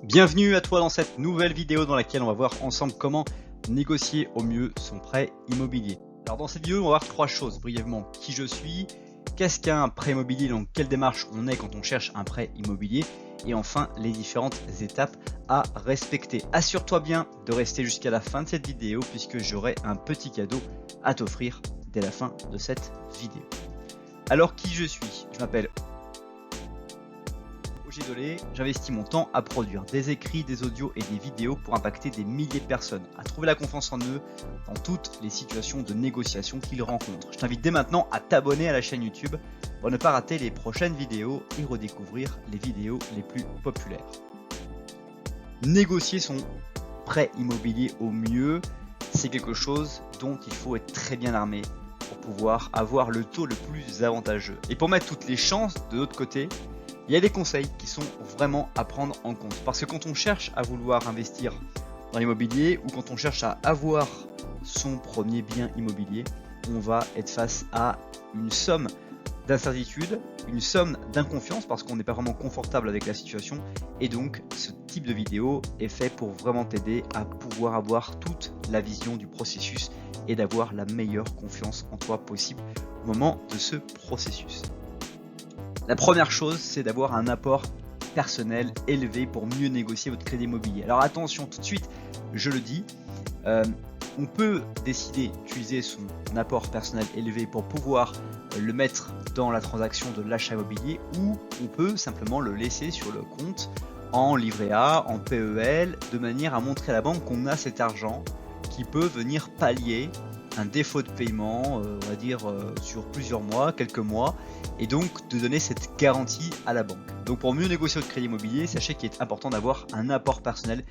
Bienvenue à toi dans cette nouvelle vidéo dans laquelle on va voir ensemble comment négocier au mieux son prêt immobilier. Alors dans cette vidéo on va voir trois choses brièvement: qui je suis, qu'est-ce qu'un prêt immobilier, donc quelle démarche on est quand on cherche un prêt immobilier, et enfin les différentes étapes à respecter. Assure-toi bien de rester jusqu'à la fin de cette vidéo puisque j'aurai un petit cadeau à t'offrir dès la fin de cette vidéo. Alors qui je suis? Je m'appelle Dolé, j'investis mon temps à produire des écrits, des audios et des vidéos pour impacter des milliers de personnes, à trouver la confiance en eux dans toutes les situations de négociation qu'ils rencontrent. Je t'invite dès maintenant à t'abonner à la chaîne YouTube pour ne pas rater les prochaines vidéos et redécouvrir les vidéos les plus populaires. Négocier son prêt immobilier au mieux, c'est quelque chose dont il faut être très bien armé pour pouvoir avoir le taux le plus avantageux. Et pour mettre toutes les chances de l'autre côté, il y a des conseils qui sont vraiment à prendre en compte. Parce que quand on cherche à vouloir investir dans l'immobilier ou quand on cherche à avoir son premier bien immobilier, on va être face à une somme d'incertitude, une somme d'inconfiance parce qu'on n'est pas vraiment confortable avec la situation. Et donc ce type de vidéo est fait pour vraiment t'aider à pouvoir avoir toute la vision du processus et d'avoir la meilleure confiance en toi possible au moment de ce processus. La première chose, c'est d'avoir un apport personnel élevé pour mieux négocier votre crédit immobilier. Alors attention, tout de suite, je le dis, on peut décider d'utiliser son apport personnel élevé pour pouvoir le mettre dans la transaction de l'achat immobilier, ou on peut simplement le laisser sur le compte en livret A, en PEL, de manière à montrer à la banque qu'on a cet argent qui peut venir pallier un défaut de paiement, on va dire sur plusieurs mois, quelques mois, et donc de donner cette garantie à la banque. Donc pour mieux négocier votre crédit immobilier, sachez qu'il est important d'avoir un apport personnel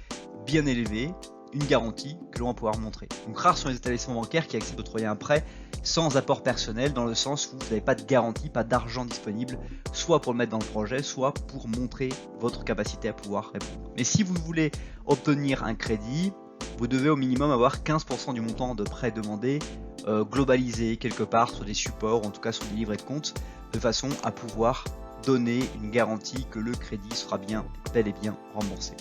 bien élevé, une garantie que l'on va pouvoir montrer. Donc rares sont les établissements bancaires qui acceptent d'octroyer un prêt sans apport personnel, dans le sens où vous n'avez pas de garantie, pas d'argent disponible, soit pour le mettre dans le projet, soit pour montrer votre capacité à pouvoir répondre. Mais si vous voulez obtenir un crédit, vous devez au minimum avoir 15% du montant de prêt demandé globalisé quelque part sur des supports, en tout cas sur des livrets de compte, de façon à pouvoir donner une garantie que le crédit sera bien, bel et bien remboursé.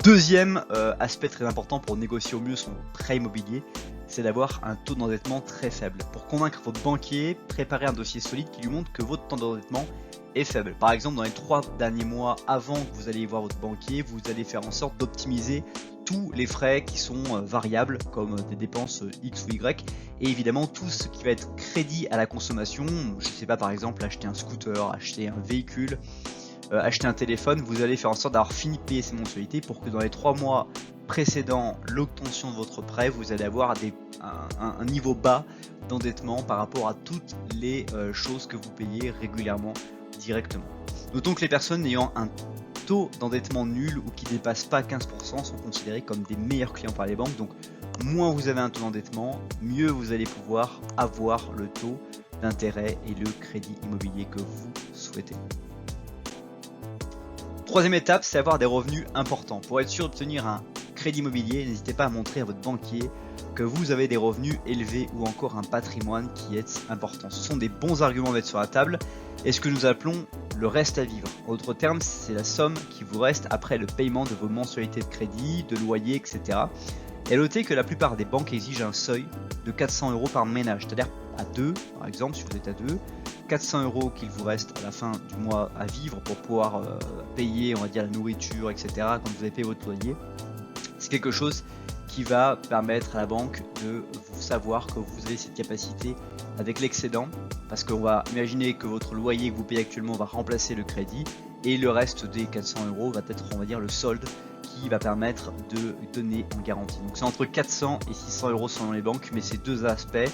Deuxième aspect très important pour négocier au mieux son prêt immobilier, c'est d'avoir un taux d'endettement très faible. Pour convaincre votre banquier, préparez un dossier solide qui lui montre que votre taux d'endettement est faible. Par exemple, dans les 3 derniers mois avant que vous allez voir votre banquier, vous allez faire en sorte d'optimiser tous les frais qui sont variables, comme des dépenses X ou Y, et évidemment tout ce qui va être crédit à la consommation. Je ne sais pas, par exemple acheter un scooter, acheter un véhicule, acheter un téléphone, vous allez faire en sorte d'avoir fini de payer ces mensualités pour que dans les 3 mois précédant l'obtention de votre prêt, vous allez avoir un niveau bas d'endettement par rapport à toutes les choses que vous payez régulièrement directement. Notons que les personnes ayant un taux d'endettement nul ou qui ne dépasse pas 15% sont considérés comme des meilleurs clients par les banques. Donc moins vous avez un taux d'endettement, mieux vous allez pouvoir avoir le taux d'intérêt et le crédit immobilier que vous souhaitez. Troisième étape, c'est avoir des revenus importants. Pour être sûr d'obtenir un crédit immobilier, n'hésitez pas à montrer à votre banquier que vous avez des revenus élevés ou encore un patrimoine qui est important. Ce sont des bons arguments à mettre sur la table et ce que nous appelons le reste à vivre. En d'autres termes, c'est la somme qui vous reste après le paiement de vos mensualités de crédit, de loyer, etc. Et notez que la plupart des banques exigent un seuil de 400 € par ménage, c'est-à-dire à 2, par exemple, si vous êtes à 2, 400 € qu'il vous reste à la fin du mois à vivre pour pouvoir payer, on va dire, la nourriture, etc. quand vous avez payé votre loyer. C'est quelque chose qui va permettre à la banque de vous savoir que vous avez cette capacité avec l'excédent, parce qu'on va imaginer que votre loyer que vous payez actuellement va remplacer le crédit et le reste des 400 € va être, on va dire, le solde qui va permettre de donner en garantie. Donc c'est entre 400 et 600 € selon les banques, mais ces deux aspects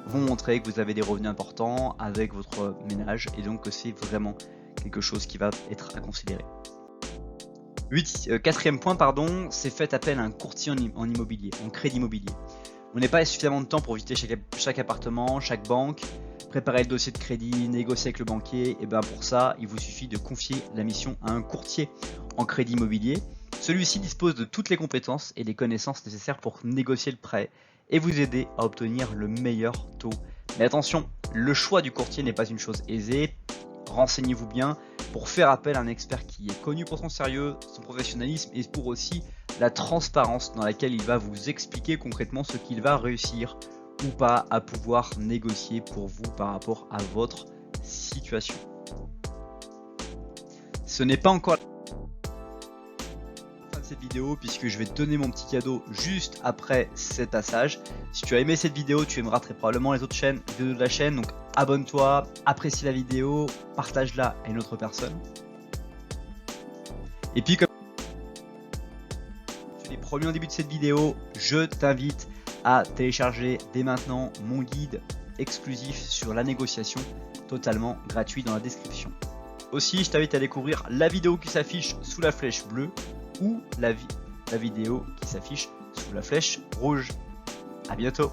vont montrer que vous avez des revenus importants avec votre ménage et donc que c'est vraiment quelque chose qui va être à considérer. Quatrième point, c'est faites appel à un courtier en immobilier, en crédit immobilier. On n'est pas suffisamment de temps pour visiter chaque appartement, chaque banque, préparer le dossier de crédit, négocier avec le banquier. Et bien pour ça, il vous suffit de confier la mission à un courtier en crédit immobilier. Celui-ci dispose de toutes les compétences et les connaissances nécessaires pour négocier le prêt et vous aider à obtenir le meilleur taux. Mais attention, le choix du courtier n'est pas une chose aisée. Renseignez-vous bien, pour faire appel à un expert qui est connu pour son sérieux, son professionnalisme et pour aussi la transparence dans laquelle il va vous expliquer concrètement ce qu'il va réussir ou pas à pouvoir négocier pour vous par rapport à votre situation. Ce n'est pas encore la fin de cette vidéo puisque je vais te donner mon petit cadeau juste après cet passage. Si tu as aimé cette vidéo, tu aimeras très probablement les autres vidéos de la chaîne, donc abonne-toi, apprécie la vidéo, partage-la à une autre personne. Et puis comme tu l'as promis en début de cette vidéo, je t'invite à télécharger dès maintenant mon guide exclusif sur la négociation, totalement gratuit dans la description. Aussi, je t'invite à découvrir la vidéo qui s'affiche sous la flèche bleue ou la vidéo qui s'affiche sous la flèche rouge. À bientôt.